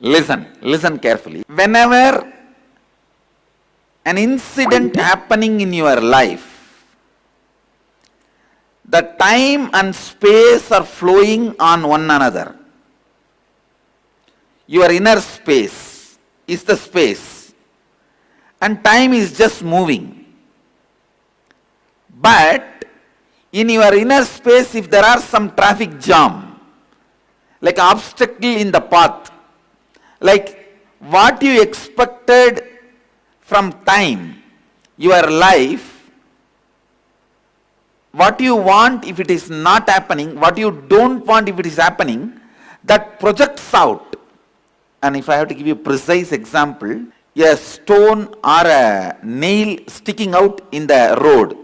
Listen carefully. Whenever an incident happening in your life, the time and space are flowing on one another. Your inner space is the space, and time is just moving. But in your inner space, if there are some traffic jam, like obstacle in the path, like what you expected from time, your life, what you want if it is not happening, what you don't want if it is happening, that projects out. And if I have to give you a precise example, a stone or a nail sticking out in the road.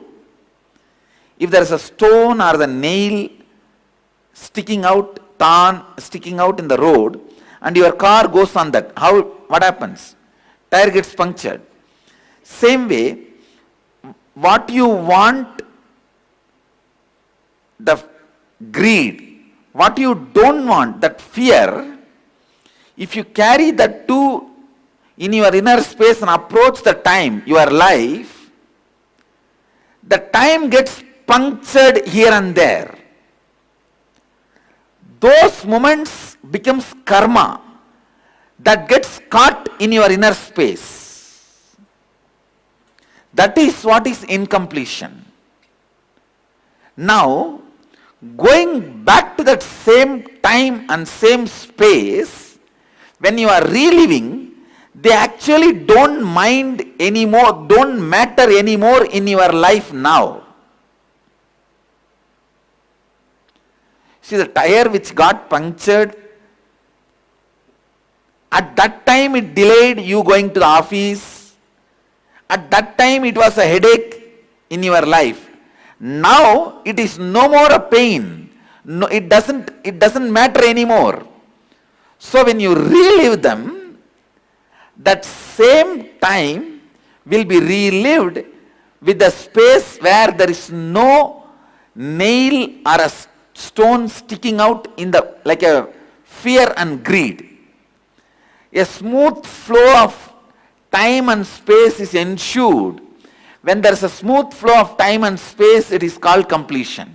If there is a stone or the nail sticking out, sticking out in the road, and your car goes on that, what happens? Tire gets punctured. Same way, what you want, the greed, what you don't want, that fear, if you carry that two in your inner space and approach the time, your life, the time gets punctured here and there. Those moments becomes karma that gets caught in your inner space. That is what is incompletion. Now, going back to that same time and same space, when you are reliving, they actually don't mind anymore, don't matter anymore in your life now. See, the tire which got punctured, at that time it delayed you going to the office. At that time it was a headache in your life. Now it is no more a pain. No, it doesn't matter anymore. So when you relive them, that same time will be relived with a space where there is no nail or a stone sticking out in the, like a fear and greed. A smooth flow of time and space is ensured. When there is a smooth flow of time and space, it is called completion.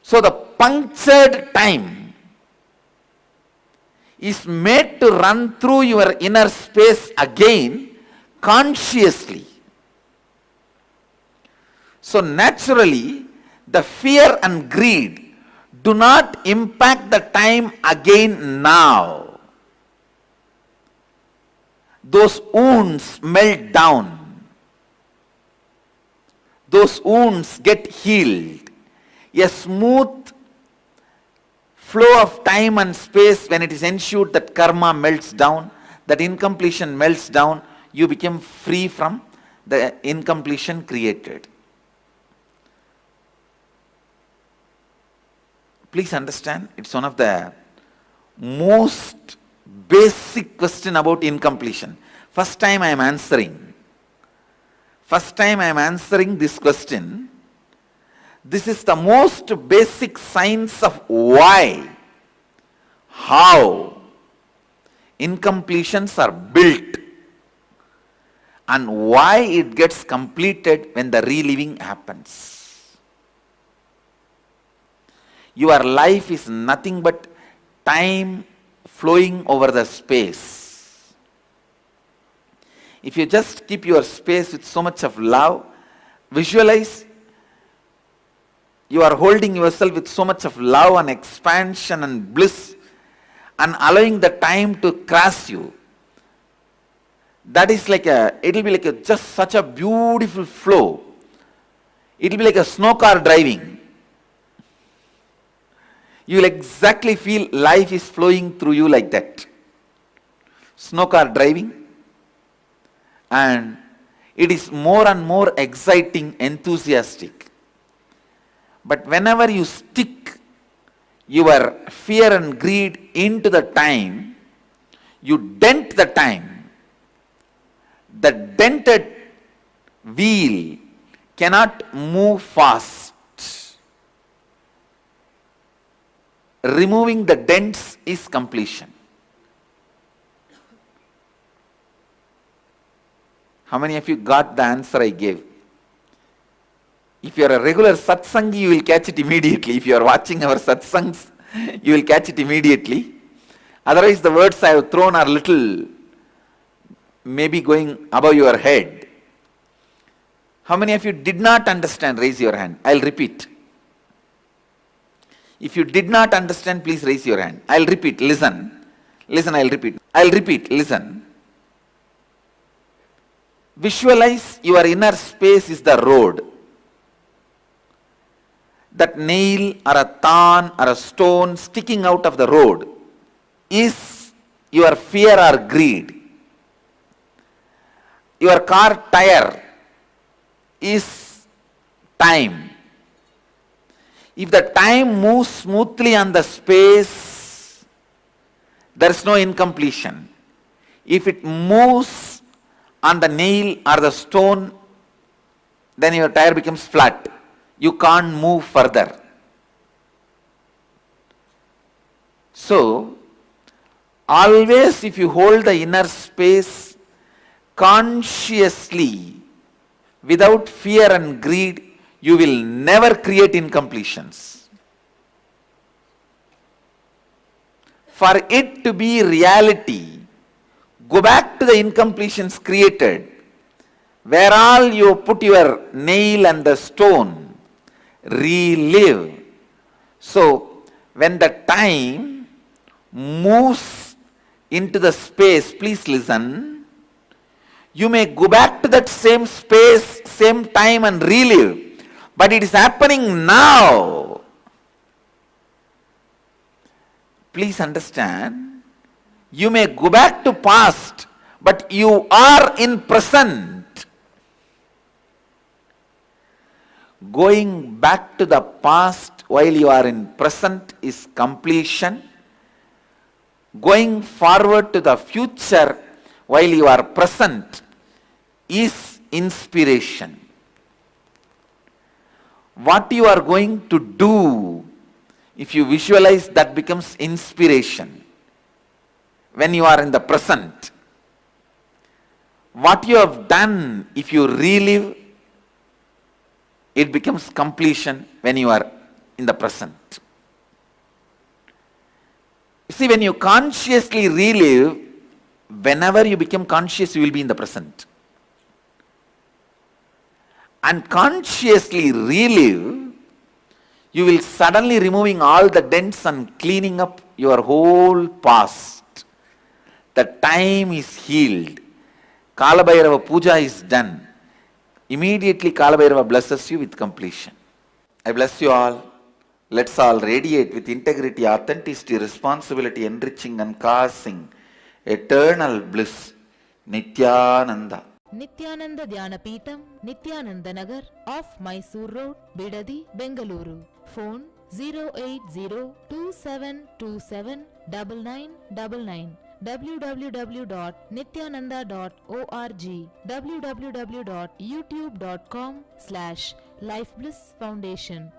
So the punctured time is made to run through your inner space again consciously. So naturally, the fear and greed do not impact the time again now. Those wounds melt down. Those wounds get healed. A smooth flow of time and space, when it is ensured that karma melts down, that incompletion melts down, you become free from the incompletion created. Please understand, it's one of the most basic question about incompletion. First time I am answering this question. This is the most basic science of why, how incompletions are built and why it gets completed when the reliving happens. Your life is nothing but time flowing over the space. If you just keep your space with so much of love, visualize you are holding yourself with so much of love and expansion and bliss and allowing the time to cross you. That is like it will be like just such a beautiful flow. It will be like a snow car driving. You will exactly feel life is flowing through you like that. Snow car driving. And it is more and more exciting, enthusiastic. But whenever you stick your fear and greed into the time, you dent the time. The dented wheel cannot move fast. Removing the dents is completion. How many of you got the answer I gave? If you are a regular satsangi, you will catch it immediately. If you are watching our satsangs, you will catch it immediately. Otherwise, the words I have thrown are little, maybe going above your head. How many of you did not understand? Raise your hand. I'll repeat. If you did not understand, please raise your hand. I'll repeat. Listen. Listen, I'll repeat. I'll repeat. Listen. Visualize your inner space is the road. That nail or a thorn or a stone sticking out of the road is your fear or greed. Your car tire is time. If the time moves smoothly on the space, there is no incompletion. If it moves on the nail or the stone, then your tire becomes flat. You can't move further. So, always if you hold the inner space consciously, without fear and greed, you will never create incompletions. For it to be reality, go back to the incompletions created, where all you put your nail and the stone, relive. So, when the time moves into the space, please listen, you may go back to that same space, same time and relive. But it is happening now. Please understand, you may go back to past, but you are in present. Going back to the past while you are in present is completion. Going forward to the future while you are present is inspiration. What you are going to do, if you visualize, that becomes inspiration when you are in the present. What you have done, if you relive, it becomes completion when you are in the present. See, when you consciously relive, whenever you become conscious, you will be in the present. And consciously relive, you will suddenly removing all the dents and cleaning up your whole past. The time is healed. Kalabhairava puja is done. Immediately Kalabhairava blesses you with completion. I bless you all. Let's all radiate with integrity, authenticity, responsibility, enriching and causing eternal bliss. Nityananda. Nityananda Dhyanapitham, Nityananda Nagar, off Mysore Road, Bidadi, Bengaluru. Phone 08027279999. www.nityananda.org. www.youtube.com/Life Bliss Foundation.